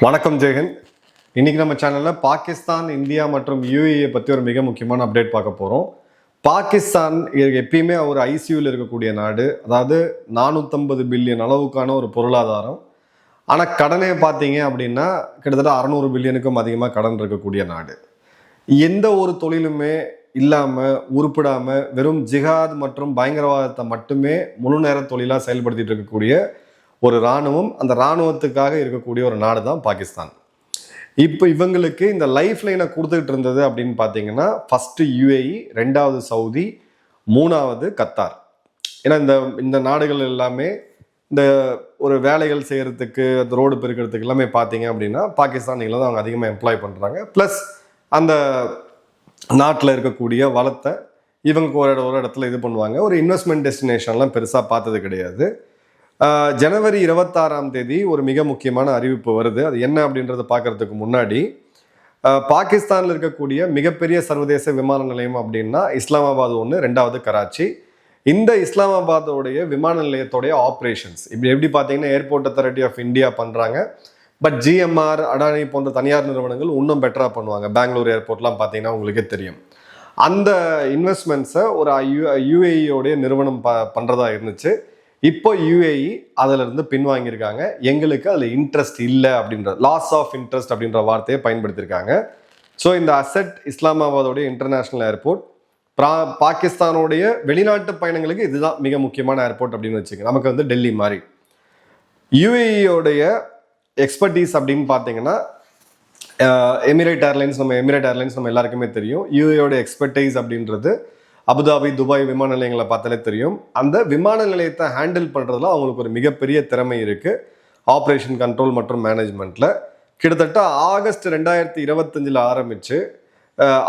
வணக்கம் ஜெயஹிந்த். இன்னைக்கு நம்ம சேனல்ல பாகிஸ்தான், இந்தியா மற்றும் யூஏஇ பத்தி ஒரு மிக முக்கியமான அப்டேட் பார்க்க போறோம். பாகிஸ்தான் எப்பயுமே ஒரு ஐசியூல இருக்கக்கூடிய நாடு, அதாவது 450 பில்லியன் அளவுக்கான ஒரு பொருளாதாரம். ஆனா கடனே பார்த்தீங்க அப்படின்னா கிட்டத்தட்ட 600 பில்லியனுக்கும் அதிகமாக கடன் இருக்கக்கூடிய நாடு. எந்த ஒரு தொழிலுமே இல்லாம உருப்பிடாம வெறும் ஜிஹாத் மற்றும் பயங்கரவாதத்தை மட்டுமே முழு நேர தொழிலா செயல்படுத்திட்டு இருக்கக்கூடிய ஒரு இராணுவம், அந்த இராணுவத்துக்காக இருக்கக்கூடிய ஒரு நாடு தான் பாகிஸ்தான். இப்போ இவங்களுக்கு இந்த லைஃப் லைனை கொடுத்துக்கிட்டு இருந்தது அப்படின்னு பார்த்தீங்கன்னா, ஃபர்ஸ்ட் யுஏஇ, ரெண்டாவது சவுதி, மூணாவது கத்தார். ஏன்னா இந்த இந்த நாடுகள் எல்லாமே இந்த ஒரு வேலைகள் செய்யறதுக்கு, அந்த ரோடு பெருக்கிறதுக்கு எல்லாமே பார்த்தீங்க அப்படின்னா பாகிஸ்தானிகளை தான் அவங்க அதிகமாக எம்ப்ளாய் பண்ணுறாங்க. ப்ளஸ் அந்த நாட்டில் இருக்கக்கூடிய வளத்தை இவங்க ஒரு இடத்துல இது பண்ணுவாங்க. ஒரு இன்வெஸ்ட்மெண்ட் டெஸ்டினேஷன்லாம் பெருசாக பார்த்தது கிடையாது. ஜனவரி 26ஆம் தேதி ஒரு மிக முக்கியமான அறிவிப்பு வருது. அது என்ன அப்படின்றத பார்க்கறதுக்கு முன்னாடி, பாகிஸ்தானில் இருக்கக்கூடிய மிகப்பெரிய சர்வதேச விமான நிலையம் அப்படின்னா இஸ்லாமாபாத் ஒன்று, ரெண்டாவது கராச்சி. இந்த இஸ்லாமாபாதோடைய விமான நிலையத்தோடைய ஆப்ரேஷன்ஸ் இப்படி எப்படி பார்த்தீங்கன்னா ஏர்போர்ட் அத்தாரிட்டி ஆஃப் இந்தியா பண்ணுறாங்க. பட் ஜிஎம்ஆர், அடானி போன்ற தனியார் நிறுவனங்கள் இன்னும் பெட்டராக பண்ணுவாங்க. பெங்களூர் ஏர்போர்ட்லாம் பார்த்தீங்கன்னா உங்களுக்கே தெரியும். அந்த இன்வெஸ்ட்மெண்ட்ஸை ஒரு யுஏஇயோடைய நிறுவனம் பண்ணுறதா இருந்துச்சு. இப்போ யுஏஇ அதுல இருந்து பின்வாங்கியிருக்காங்க. எங்களுக்கு அதுல இன்ட்ரெஸ்ட் இல்லை அப்படின்ற, லாஸ் ஆஃப் இன்ட்ரெஸ்ட் அப்படின்ற வார்த்தையை பயன்படுத்தியிருக்காங்க. ஸோ இந்த அசட் இஸ்லாமாபாதோடைய இன்டர்நேஷனல் ஏர்போர்ட், பாகிஸ்தானுடைய வெளிநாட்டு பயணங்களுக்கு இதுதான் மிக முக்கியமான ஏர்போர்ட் அப்படின்னு வச்சுக்கோங்க. நமக்கு வந்து டெல்லி மாதிரி. யுஏஇயோடைய எக்ஸ்பர்டீஸ் அப்படின்னு பார்த்தீங்கன்னா எமிரேட் ஏர்லைன்ஸ் நம்ம எல்லாருக்குமே தெரியும். யுஏஇயோட எக்ஸ்பர்டைஸ் அப்படின்றது அபுதாபி, துபாய் விமான நிலையங்களை பார்த்தாலே தெரியும். அந்த விமான நிலையத்தை ஹேண்டில் பண்ணுறதுல அவங்களுக்கு ஒரு மிகப்பெரிய திறமை இருக்குது. ஆப்ரேஷன் கண்ட்ரோல் மற்றும் மேனேஜ்மெண்ட்டில் கிட்டத்தட்ட ஆகஸ்ட் 2025 ஆரம்பித்து,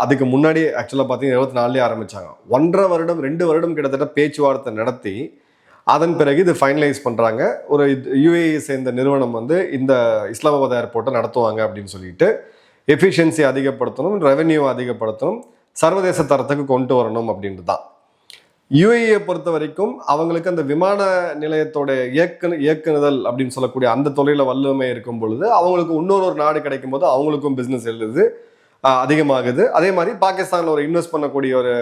அதுக்கு முன்னாடி ஆக்சுவலாக பார்த்தீங்கன்னா 24 ஆரம்பித்தாங்க. 1.5 வருடம் 2 வருடம் கிட்டத்தட்ட பேச்சுவார்த்தை நடத்தி அதன் பிறகு இது ஃபைனலைஸ் பண்ணுறாங்க. ஒரு யுஏஇ சேர்ந்த நிறுவனம் வந்து இந்த இஸ்லாமாபாத் ஏர்போர்ட்டை நடத்துவாங்க அப்படின்னு சொல்லிட்டு, எஃபிஷியன்சி அதிகப்படுத்தணும், ரெவென்யூ அதிகப்படுத்தணும், சர்வதேச தரத்துக்கு கொண்டு வரணும் அப்படின்ட்டு தான். யுஏஇயை பொறுத்த வரைக்கும் அவங்களுக்கு அந்த விமான நிலையத்தோட இயக்குனுதல் அப்படின்னு சொல்லக்கூடிய அந்த தொழில வல்லமை இருக்கும் பொழுது அவங்களுக்கு இன்னொரு நாடு கிடைக்கும் போது அவங்களுக்கும் பிஸ்னஸ் எழுது அதிகமாகுது. அதே மாதிரி பாகிஸ்தானில் ஒரு இன்வெஸ்ட் பண்ணக்கூடிய ஒரு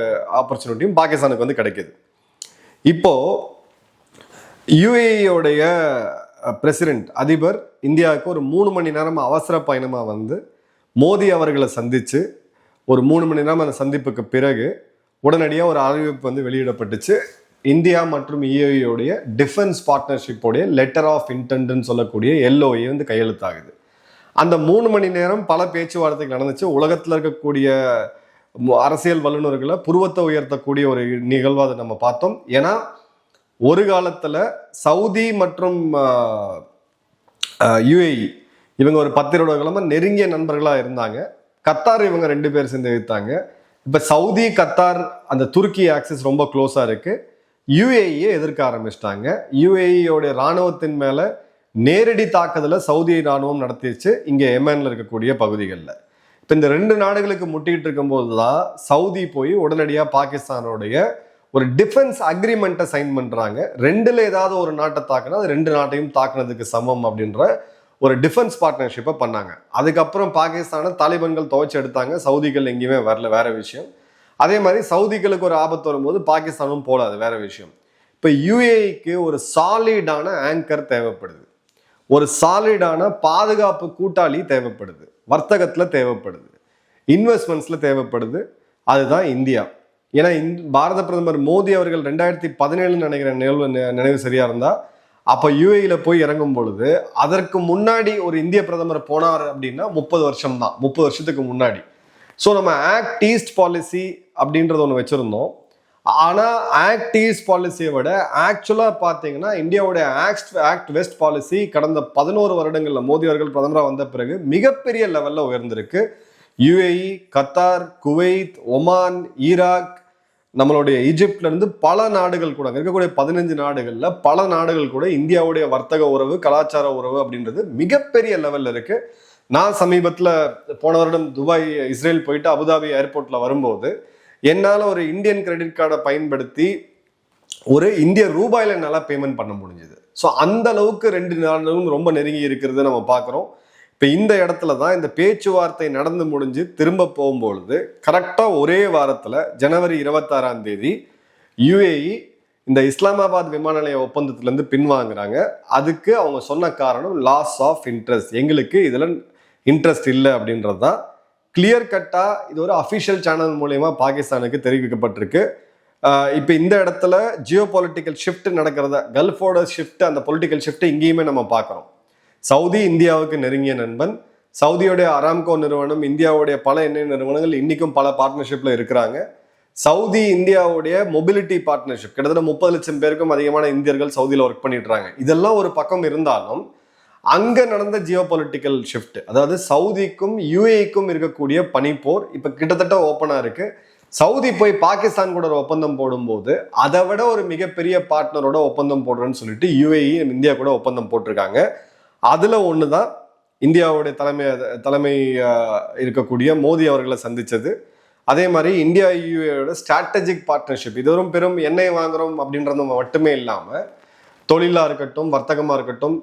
ஆப்பர்ச்சுனிட்டியும் பாகிஸ்தானுக்கு வந்து கிடைக்குது. இப்போ யுஏஇயோடைய பிரசிடென்ட், அதிபர் இந்தியாவுக்கு ஒரு 3 மணி நேரம் அவசர பயணமாக வந்து மோடி அவர்களை சந்திச்சு ஒரு 3 மணி நேரம் அந்த சந்திப்புக்கு பிறகு உடனடியாக ஒரு அறிவிப்பு வந்து வெளியிடப்பட்டுச்சு. இந்தியா மற்றும் யுஏஇயோடைய டிஃபென்ஸ் பார்ட்னர்ஷிப்போடைய லெட்டர் ஆஃப் இன்டென்ட்னு சொல்லக்கூடிய எல்ஓஏ வந்து கையெழுத்தாகுது. அந்த 3 மணி நேரம் பல பேச்சுவார்த்தைகள் நடந்துச்சு. உலகத்தில் இருக்கக்கூடிய அரசியல் வல்லுநர்களை புருவத்தை உயர்த்தக்கூடிய ஒரு நிகழ்வாக அதை நம்ம பார்த்தோம். ஏன்னா ஒரு காலத்தில் சவுதி மற்றும் யுஏஇ இவங்க ஒரு 10 காலமாக நெருங்கிய நண்பர்களாக இருந்தாங்க. கத்தார் இவங்க 2 பேர் சேர்ந்து எடுத்தாங்க. இப்போ சவுதி, கத்தார், அந்த துருக்கி ஆக்சிஸ் ரொம்ப க்ளோஸாக இருக்கு. யுஏஇயை எதிர்க்க ஆரம்பிச்சிட்டாங்க. யுஏஇயோடைய இராணுவத்தின் மேலே நேரடி தாக்குதலை சவுதி இராணுவம் நடத்திடுச்சு இங்கே எமன்ல இருக்கக்கூடிய பகுதிகளில். இப்போ இந்த 2 நாடுகளுக்கு முட்டிக்கிட்டு இருக்கும்போது தான் சவுதி போய் உடனடியாக பாகிஸ்தானுடைய ஒரு டிஃபென்ஸ் அக்ரிமெண்ட்டை சைன் பண்ணுறாங்க. 2ல் ஏதாவது ஒரு நாட்டை தாக்குனா அது 2 நாட்டையும் தாக்குனதுக்கு சமம் அப்படின்ற ஒரு டிஃபென்ஸ் பார்ட்னர்ஷிப்பை பண்ணாங்க. அதுக்கப்புறம் பாகிஸ்தானை தாலிபான்கள் துவைச்சு எடுத்தாங்க. சவுதிகள் எங்கேயுமே வரல, வேற விஷயம். அதே மாதிரி சவுதிகளுக்கு ஒரு ஆபத்து வரும்போது பாகிஸ்தானும் போடாது, வேற விஷயம். இப்போ யுஏஇக்கு ஒரு சாலிடான ஆங்கர் தேவைப்படுது, ஒரு சாலிடான பாதுகாப்பு கூட்டாளி தேவைப்படுது, வர்த்தகத்தில் தேவைப்படுது, இன்வெஸ்ட்மெண்ட்ஸில் தேவைப்படுது. அதுதான் இந்தியா. ஏன்னா பாரத பிரதமர் மோடி அவர்கள் 2017 நினைக்கிற நினைவு சரியா இருந்தா அப்போ யுஏஇல போய் இறங்கும் பொழுது அதற்கு முன்னாடி ஒரு இந்திய பிரதமர் போனார் அப்படின்னா 30 வருஷம் தான், 30 வருஷத்துக்கு முன்னாடி. ஸோ நம்ம ஆக்ட் ஈஸ்ட் பாலிசி அப்படின்றது ஒன்று வச்சிருந்தோம். ஆனால் ஆக்ட் ஈஸ்ட் பாலிசியை விட ஆக்சுவலாக பார்த்தீங்கன்னா இந்தியாவுடைய ஆக்ட் வெஸ்ட் பாலிசி கடந்த 11 வருடங்களில் மோடி அவர்கள் பிரதமராக வந்த பிறகு மிகப்பெரிய லெவலில் உயர்ந்திருக்கு. UAE, Qatar, Kuwait, Oman, Iraq, நம்மளுடைய ஈஜிப்ட்ல இருந்து பல நாடுகள் கூட இருக்கக்கூடிய 15 நாடுகள்ல பல நாடுகள் கூட இந்தியாவுடைய வர்த்தக உறவு, கலாச்சார உறவு அப்படின்றது மிகப்பெரிய லெவல்ல இருக்கு. நான் சமீபத்தில் போன வருடம் துபாய், இஸ்ரேல் போயிட்டு அபுதாபி ஏர்போர்ட்ல வரும்போது என்னால் ஒரு இந்தியன் கிரெடிட் கார்டை பயன்படுத்தி ஒரு இந்திய ரூபாயில என்னால் பேமெண்ட் பண்ண முடிஞ்சது. ஸோ அந்த அளவுக்கு 2 நாடுகளும் ரொம்ப நெருங்கி இருக்கிறத நம்ம பார்க்குறோம். இப்போ இந்த இடத்துல தான் இந்த பேச்சுவார்த்தை நடந்து முடிஞ்சு திரும்ப போகும்பொழுது கரெக்டாக ஒரே வாரத்தில் ஜனவரி 26ஆம் தேதி யுஏஇ இந்த இஸ்லாமாபாத் விமான நிலைய ஒப்பந்தத்திலேருந்து பின்வாங்குறாங்க. அதுக்கு அவங்க சொன்ன காரணம் லாஸ் ஆஃப் இன்ட்ரெஸ்ட், எங்களுக்கு இதில் இன்ட்ரெஸ்ட் இல்லை அப்படின்றது தான். கிளியர் கட்டாக இது ஒரு அஃபிஷியல் சேனல் மூலயமா பாகிஸ்தானுக்கு தெரிவிக்கப்பட்டிருக்கு. இப்போ இந்த இடத்துல ஜியோ பொலிட்டிக்கல் ஷிஃப்ட் நடக்கிறத, கல்ஃபோட ஷிஃப்ட், அந்த பொலிட்டிக்கல் ஷிஃப்ட் இங்கேயுமே நம்ம பார்க்குறோம். சவுதி இந்தியாவுக்கு நெருங்கிய நண்பன். சவுதியோடைய அராம்கோ நிறுவனம், இந்தியாவுடைய பல எண்ணெய் நிறுவனங்கள் இன்னைக்கும் பல பார்ட்னர்ஷிப்ல இருக்கிறாங்க. சவுதி இந்தியாவுடைய மொபிலிட்டி பார்ட்னர்ஷிப், கிட்டத்தட்ட 30 லட்சம் பேருக்கும் அதிகமான இந்தியர்கள் சவுதியில் ஒர்க் பண்ணிட்டு இருக்காங்க. இதெல்லாம் ஒரு பக்கம் இருந்தாலும் அங்க நடந்த ஜியோ பொலிட்டிக்கல் ஷிஃப்ட், அதாவது சவுதிக்கும் யுஏஇக்கும் இருக்கக்கூடிய பனிப்போர் இப்ப கிட்டத்தட்ட ஓப்பனா இருக்கு. சவுதி போய் பாகிஸ்தான் கூட ஒரு ஒப்பந்தம் போடும்போது அதை விட ஒரு மிகப்பெரிய பார்ட்னரோட ஒப்பந்தம் போடுறேன்னு சொல்லிட்டு யுஏஇ இந்தியா கூட ஒப்பந்தம் போட்டிருக்காங்க. அதுல ஒண்ணுதான் இந்தியாவுடைய தலைமை இருக்கக்கூடிய மோடி அவர்களை சந்திச்சது. அதே மாதிரி இந்தியா யுஏயோட ஸ்ட்ராட்டஜிக் பார்ட்னர்ஷிப், இது ஒரு பெரும் எண்ணெய் வாங்குறோம் அப்படின்றது மட்டுமே இல்லாம தொழிலா இருக்கட்டும், வர்த்தகமா இருக்கட்டும்,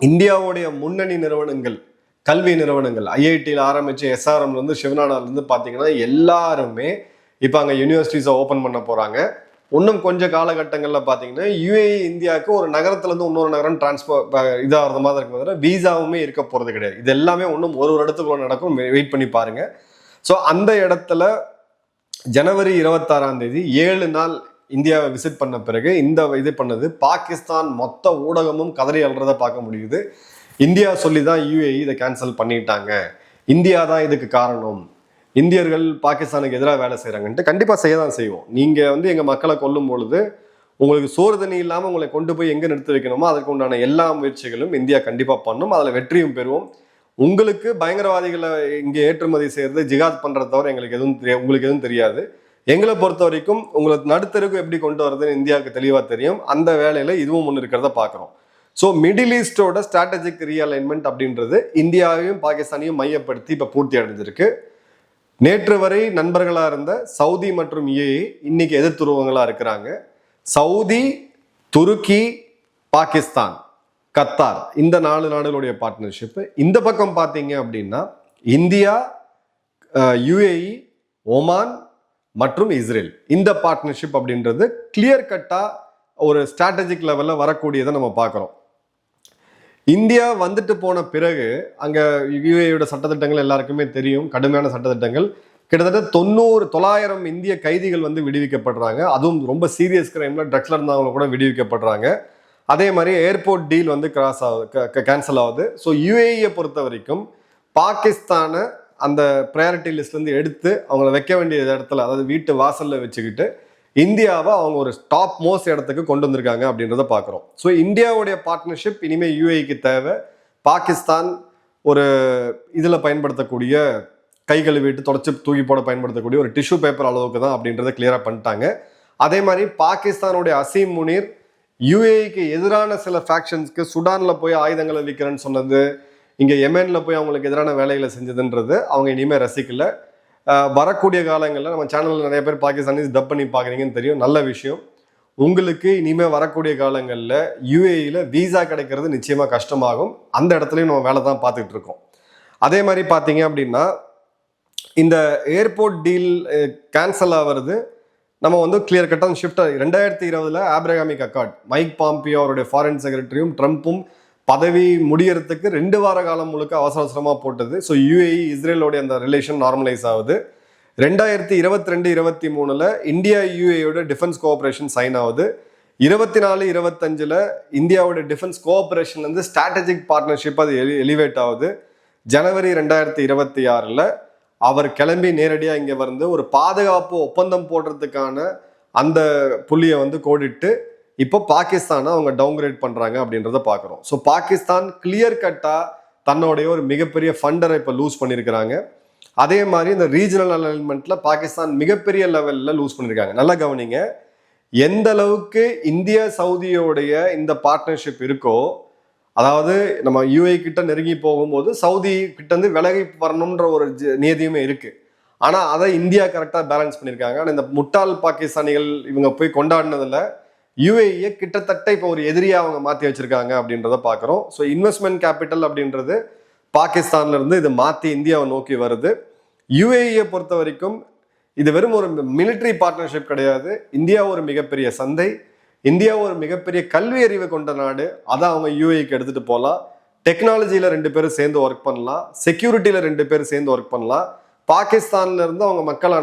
இந்தியாவுடைய முன்னணி நிறுவனங்கள், கல்வி நிறுவனங்கள், ஐஐடியில் ஆரம்பிச்சு எஸ்ஆர்எம்ல இருந்து சிவநாடால இருந்து பாத்தீங்கன்னா எல்லாருமே இப்ப அங்க யூனிவர்சிட்டிஸை ஓபன் பண்ண போறாங்க. இன்னும் கொஞ்சம் காலகட்டங்கள்ல பாத்தீங்கன்னா யுஏஇ இந்தியாவுக்கு ஒரு நகரத்துல இருந்து இன்னொரு நகரம் டிரான்ஸ்பர் இதாகிறது மாதிரி இருக்கும், வீசாவுமே இருக்க போறது கிடையாது. இது எல்லாமே இன்னும் ஒரு இடத்துக்குள்ள நடக்கும், வெயிட் பண்ணி பாருங்க. ஸோ அந்த இடத்துல ஜனவரி 26ஆம் தேதி 7 நாள் இந்தியாவை விசிட் பண்ண பிறகு இந்த இது பண்ணது பாகிஸ்தான் மொத்த ஊடகமும் கதறி அல்றதை பார்க்க முடியுது. இந்தியா சொல்லி தான் யுஏஇ இதை கேன்சல் பண்ணிட்டாங்க, இந்தியா தான் இதுக்கு காரணம், இந்தியர்கள் பாகிஸ்தானுக்கு எதிராக வேலை செய்கிறாங்கன்ட்டு. கண்டிப்பாக செய்ய தான் செய்வோம். நீங்கள் எங்கள் மக்களை கொல்லும் பொழுது உங்களுக்கு சோறு தண்ணி இல்லாமல் உங்களை கொண்டு போய் எங்கே நிறுத்தி வைக்கணுமோ அதுக்கு உண்டான எல்லா முயற்சிகளும் இந்தியா கண்டிப்பாக பண்ணும், அதில் வெற்றியும் பெறுவோம். உங்களுக்கு பயங்கரவாதிகளை இங்கே ஏற்றுமதி செய்யறது, ஜிகாத் பண்றத தவிர எங்களுக்கு உங்களுக்கு எதுவும் தெரியாது. எங்களை பொறுத்த வரைக்கும் உங்களை நடுத்தருக்கு எப்படி கொண்டு வரதுன்னு இந்தியாவுக்கு தெளிவாக தெரியும். அந்த வேலையில இதுவும் ஒன்று இருக்கிறத பார்க்குறோம். ஸோ மிடில் ஈஸ்டோட ஸ்ட்ராட்டஜிக் ரீஅலைன்மெண்ட் அப்படின்றது இந்தியாவையும் பாகிஸ்தானையும் மையப்படுத்தி இப்போ பூர்த்தி அடைஞ்சிருக்கு. நேற்று வரை நண்பர்களா இருந்த சவுதி மற்றும் யுஏஇ இன்னைக்கு எதிர்த்துருவங்களா இருக்கிறாங்க. சவுதி, துருக்கி, பாகிஸ்தான், கத்தார், இந்த 4 நாடுகளுடைய பார்ட்னர்ஷிப். இந்த பக்கம் பார்த்தீங்க அப்படின்னா இந்தியா, யுஏஇ, ஒமான் மற்றும் இஸ்ரேல், இந்த பார்ட்னர்ஷிப் அப்படின்றது கிளியர் கட்டா ஒரு ஸ்ட்ராட்டஜிக் லெவல்ல வரக்கூடியதை நம்ம பார்க்குறோம். இந்தியா வந்துட்டு போன பிறகு அங்க யுஏஇயோட சட்டத்திட்டங்கள் எல்லாருக்குமே தெரியும், கடுமையான சட்டத்திட்டங்கள். கிட்டத்தட்ட 900 இந்திய கைதிகள் விடுவிக்கப்படுறாங்க. அதுவும் ரொம்ப சீரியஸ் கிரைம்ல ட்ரக்ஸ்ல இருந்தவங்க கூட விடுவிக்கப்படுறாங்க. அதே மாதிரி ஏர்போர்ட் டீல் கேன்சல் ஆகுது. ஸோ யுஏஇயை பொறுத்த வரைக்கும் பாகிஸ்தானை அந்த ப்ரையாரிட்டி லிஸ்ட்லேருந்து எடுத்து அவங்கள வைக்க வேண்டிய இடத்துல, அதாவது வீட்டு வாசலில் வச்சுக்கிட்டு இந்தியாவை அவங்க ஒரு டாப் மோஸ்ட் இடத்துக்கு கொண்டு வந்திருக்காங்க அப்படின்றத பார்க்குறோம். ஸோ இந்தியாவுடைய பார்ட்னர்ஷிப் இனிமேல் யுஏஇக்கு தேவை. பாகிஸ்தான் ஒரு இதில் பயன்படுத்தக்கூடிய கை கழுவிட்டு தொடச்சி தூக்கி போட பயன்படுத்தக்கூடிய ஒரு டிஷ்யூ பேப்பர் அளவுக்கு தான் அப்படின்றத கிளியராக பண்ணிட்டாங்க. அதே மாதிரி பாகிஸ்தானுடைய அசீம் முனீர் யுஏஇக்கு எதிரான சில ஃபேக்ஷன்ஸ்க்கு சுடான்ல போய் ஆயுதங்களை விற்கிறேன்னு சொன்னது, இங்கே யெமென்ல போய் அவங்களுக்கு எதிரான வேலைகளை செஞ்சதுன்றது அவங்க இனிமேல் ரசிக்கல. வரக்கூடிய காலங்களில் நம்ம சேனலில் நிறைய பேர் பாகிஸ்தானிஸ் டப் பண்ணி பார்க்குறீங்கன்னு தெரியும், நல்ல விஷயம். உங்களுக்கு இனிமேல் வரக்கூடிய காலங்களில் யுஏஇயில் வீசா கிடைக்கிறது நிச்சயமாக கஷ்டமாகும். அந்த இடத்துலையும் நம்ம வேலை தான் பார்த்துட்டு இருக்கோம். அதே மாதிரி பார்த்தீங்க அப்படின்னா இந்த ஏர்போர்ட் டீல் கேன்சல் ஆகிறது நம்ம கிளியர் கட்டாக ஷிஃப்ட் 2020 ஆப்ரகாமிக் அக்கார்ட், மைக் பாம்பியோ அவருடைய ஃபாரின் செக்ரட்டரியும் ட்ரம்ப்பும் பதவி முடியறதுக்கு 2 வார காலம் முழுக்க அவசரமாக போட்டது. ஸோ யுஏஇ இஸ்ரேலோடைய அந்த ரிலேஷன் நார்மலைஸ் ஆகுது. 2022-23 இந்தியா யுஏஇயோட டிஃபென்ஸ் கோஆபரேஷன் சைன் ஆகுது. 24-25 இந்தியாவோட டிஃபென்ஸ் கோஆபரேஷன்லேருந்து ஸ்ட்ராட்டஜிக் பார்ட்னர்ஷிப் அது எலிவேட் ஆகுது. ஜனவரி 2026 அவர் கிளம்பி நேரடியாக இங்கே ஒரு பாதுகாப்பு ஒப்பந்தம் போடுறதுக்கான அந்த புள்ளியை கோடிட்டு இப்போ பாகிஸ்தானை அவங்க டவுன்கிரேட் பண்ணுறாங்க அப்படின்றத பார்க்குறோம். ஸோ பாகிஸ்தான் கிளியர் கட்டாக தன்னுடைய ஒரு மிகப்பெரிய ஃபண்டரை இப்போ லூஸ் பண்ணியிருக்கிறாங்க. அதே மாதிரி இந்த ரீஜனல் அலைன்மெண்ட்ல பாகிஸ்தான் மிகப்பெரிய லெவலில் லூஸ் பண்ணியிருக்காங்க. நல்லா கவனிங்க, எந்த அளவுக்கு இந்தியா சவுதியோடைய இந்த பார்ட்னர்ஷிப் இருக்கோ, அதாவது நம்ம யுஏ கிட்ட நெருங்கி போகும்போது சவுதி கிட்ட இருந்து விலகி வரணும்ன்ற ஒரு நியதியுமே இருக்கு. ஆனா அதை இந்தியா கரெக்டா பேலன்ஸ் பண்ணியிருக்காங்க. ஆனா இந்த முட்டாள் பாகிஸ்தானிகள் இவங்க போய் கொண்டாடினதுல யுஏஇயை கிட்டத்தட்ட இப்போ ஒரு எதிரியா அவங்க மாற்றி வச்சிருக்காங்க அப்படின்றத பார்க்குறோம். ஸோ இன்வெஸ்ட்மெண்ட் கேபிட்டல் அப்படின்றது பாகிஸ்தான்ல இருந்து இது மாற்றி இந்தியாவை நோக்கி வருது. யுஏஇயை பொறுத்த வரைக்கும் இது வெறும் ஒரு மிலிட்ரி பார்ட்னர்ஷிப் கிடையாது. இந்தியா ஒரு மிகப்பெரிய சந்தை, இந்தியா ஒரு மிகப்பெரிய கல்வி அறிவு கொண்ட நாடு. அதை அவங்க யுஏஇக்கு எடுத்துட்டு போகலாம். டெக்னாலஜியில் 2 பேரும் சேர்ந்து ஒர்க் பண்ணலாம், செக்யூரிட்டியில் 2 பேரும் சேர்ந்து ஒர்க் பண்ணலாம். பாகிஸ்தான்ல இருந்து அவங்க மக்கள்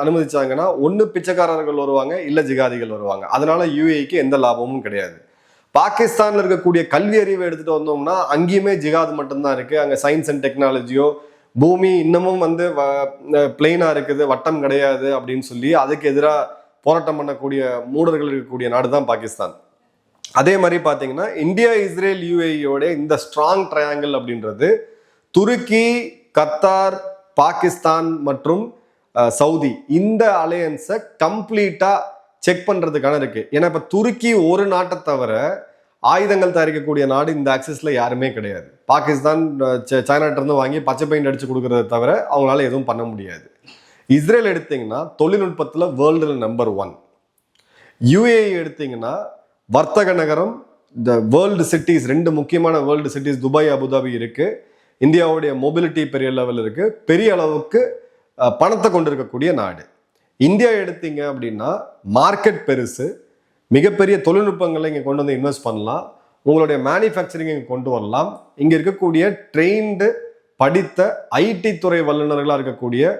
அனுமதிச்சாங்கன்னா ஒன்று பிச்சைக்காரர்கள் வருவாங்க, இல்லை ஜிகாதிகள் வருவாங்க. அதனால யுஏஇக்கு எந்த லாபமும் கிடையாது. பாகிஸ்தான்ல இருக்கக்கூடிய கல்வி அறிவை எடுத்துட்டு வந்தோம்னா அங்கேயுமே ஜிகாத் மட்டும்தான் இருக்கு. அங்கே சயின்ஸ் அண்ட் டெக்னாலஜியோ, பூமி இன்னமும் பிளெயினா இருக்குது, வட்டம் கிடையாது அப்படின்னு சொல்லி அதுக்கு எதிராக போராட்டம் பண்ணக்கூடிய மூடர்கள் இருக்கக்கூடிய நாடு தான் பாகிஸ்தான். அதே மாதிரி பார்த்தீங்கன்னா இந்தியா, இஸ்ரேல், யுஏஇயோட இந்த ஸ்ட்ராங் ட்ரையாங்கிள் அப்படின்றது துருக்கி, கத்தார், பாகிஸ்தான் மற்றும் சவுதி இந்த அலையன்ஸை கம்ப்ளீட்டா செக் பண்றதுக்கான இருக்கு. ஏன்னா இப்ப துருக்கி ஒரு நாட்டை தவிர ஆயுதங்கள் தயாரிக்கக்கூடிய நாடு இந்த ஆக்சிஸ்ல யாருமே கிடையாது. பாகிஸ்தான் சைனாட்ட இருந்து வாங்கி பச்சை பெயிண்ட் அடிச்சு கொடுக்கறத தவிர அவங்களால எதுவும் பண்ண முடியாது. இஸ்ரேல் எடுத்தீங்கன்னா தொழில்நுட்பத்துல வேர்ல்டுல நம்பர் 1. யுஏஇ எடுத்தீங்கன்னா வர்த்தக நகரம், இந்த வேர்ல்டு சிட்டிஸ், 2 முக்கியமான வேர்ல்டு சிட்டிஸ் துபாய், அபுதாபி இருக்கு. இந்தியாவுடைய மொபிலிட்டி பெரிய லெவல் இருக்கு, பெரிய அளவுக்கு பணத்தை கொண்டிருக்கக்கூடிய நாடு. இந்தியா எடுத்தீங்க அப்படின்னா மார்க்கெட் பெருசு, மிகப்பெரிய தொழில்நுட்பங்களை இங்கே கொண்டு வந்து இன்வெஸ்ட் பண்ணலாம், உங்களுடைய மேனுஃபேக்சரிங் இங்கே கொண்டு வரலாம். இங்கே இருக்கக்கூடிய ட்ரெயின்டு படித்த ஐடி துறை வல்லுநர்களாக இருக்கக்கூடிய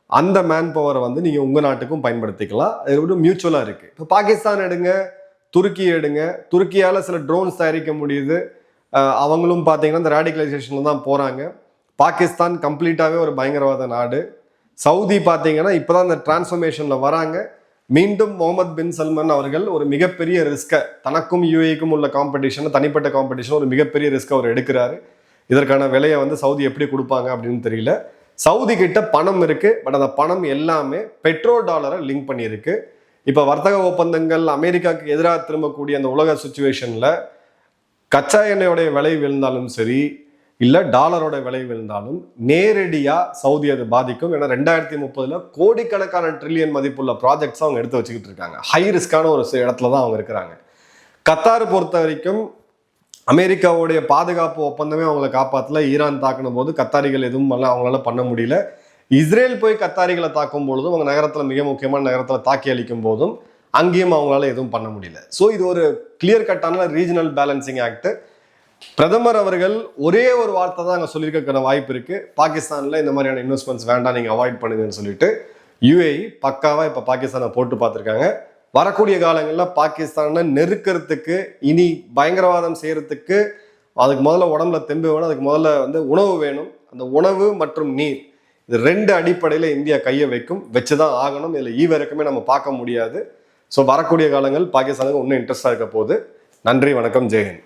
அந்த மேன் பவரை நீங்கள் உங்கள் நாட்டுக்கும் பயன்படுத்திக்கலாம். அது மியூச்சுவலாக இருக்குது. இப்போ பாகிஸ்தான் எடுங்க, துருக்கி எடுங்க. துருக்கியால் சில ட்ரோன்ஸ் தயாரிக்க முடியுது. அவங்களும் பார்த்தீங்கன்னா இந்த ரேடிகலைசேஷனில் தான் போகிறாங்க. பாகிஸ்தான் கம்ப்ளீட்டாகவே ஒரு பயங்கரவாத நாடு. சவுதி பார்த்தீங்கன்னா இப்போதான் இந்த டிரான்ஸ்ஃபர்மேஷனில் வராங்க. மீண்டும் முகமது பின் சல்மான் அவர்கள் ஒரு மிகப்பெரிய ரிஸ்கை, தனக்கும் யுஏஇக்கும் உள்ள காம்படிஷன், தனிப்பட்ட காம்படிஷன், ஒரு மிகப்பெரிய ரிஸ்க் அவர் எடுக்கிறாரு. இதற்கான விலையை சவுதி எப்படி கொடுப்பாங்க அப்படின்னு தெரியல. சவுதி கிட்ட பணம் இருக்கு, பட் அந்த பணம் எல்லாமே பெட்ரோ டாலரை லிங்க் பண்ணியிருக்கு. இப்போ வர்த்தக ஒப்பந்தங்கள் அமெரிக்காவுக்கு எதிராக திரும்பக்கூடிய அந்த உலக சுச்சுவேஷனில் கச்சா எண்ணெயோடைய விலை விழுந்தாலும் சரி, இல்லை டாலரோட விலை விழுந்தாலும் நேரடியாக சவுதி அது பாதிக்கும். ஏன்னா 2030 கோடிக்கணக்கான ட்ரில்லியன் மதிப்புள்ள ப்ராஜெக்ட்ஸ் அவங்க எடுத்து வச்சுக்கிட்டு இருக்காங்க. ஹை ரிஸ்கான ஒரு இடத்துல தான் அவங்க இருக்கிறாங்க. கத்தார் பொறுத்த வரைக்கும் அமெரிக்காவுடைய பாதுகாப்பு ஒப்பந்தமே அவங்களை காப்பாற்றல. ஈரான் தாக்கின போது கத்தாரிகள் எதுவும் அவங்களால பண்ண முடியல. இஸ்ரேல் போய் கத்தாரிகளை தாக்கும் பொழுதும், அவங்க நகரத்தில் மிக முக்கியமான நகரத்தில் தாக்கி அளிக்கும் போதும் அங்கேயும் அவங்களால எதுவும் பண்ண முடியல. ஸோ இது ஒரு கிளியர் கட்டான ரீஜனல் பேலன்சிங் ஆக்ட். பிரதமர் அவர்கள் ஒரே ஒரு வார்த்தை தான் அங்கே சொல்லியிருக்க வாய்ப்பு இருக்கு, பாகிஸ்தானில் இந்த மாதிரியான இன்வெஸ்ட்மெண்ட்ஸ் வேண்டாம், நீங்கள் அவாய்ட் பண்ணுங்கன்னு சொல்லிட்டு. யுஏஇ பக்காவா இப்போ பாகிஸ்தானை போட்டு பார்த்துருக்காங்க. வரக்கூடிய காலங்களில் பாகிஸ்தானை நெருக்கிறதுக்கு, இனி பயங்கரவாதம் செய்யறதுக்கு அதுக்கு முதல்ல உடம்புல தெம்பு வேணும், அதுக்கு முதல்ல உணவு வேணும். அந்த உணவு மற்றும் நீர், இது 2 அடிப்படையில் இந்தியா கையை வச்சுதான் ஆகணும். இதில் ஈவிரக்கமே நம்ம பார்க்க முடியாது. ஸோ வரக்கூடிய காலங்கள் பாகிஸ்தானுக்கு இன்னும் இன்ட்ரெஸ்டாக இருக்க போகுது. நன்றி, வணக்கம், ஜெயஹிந்த்.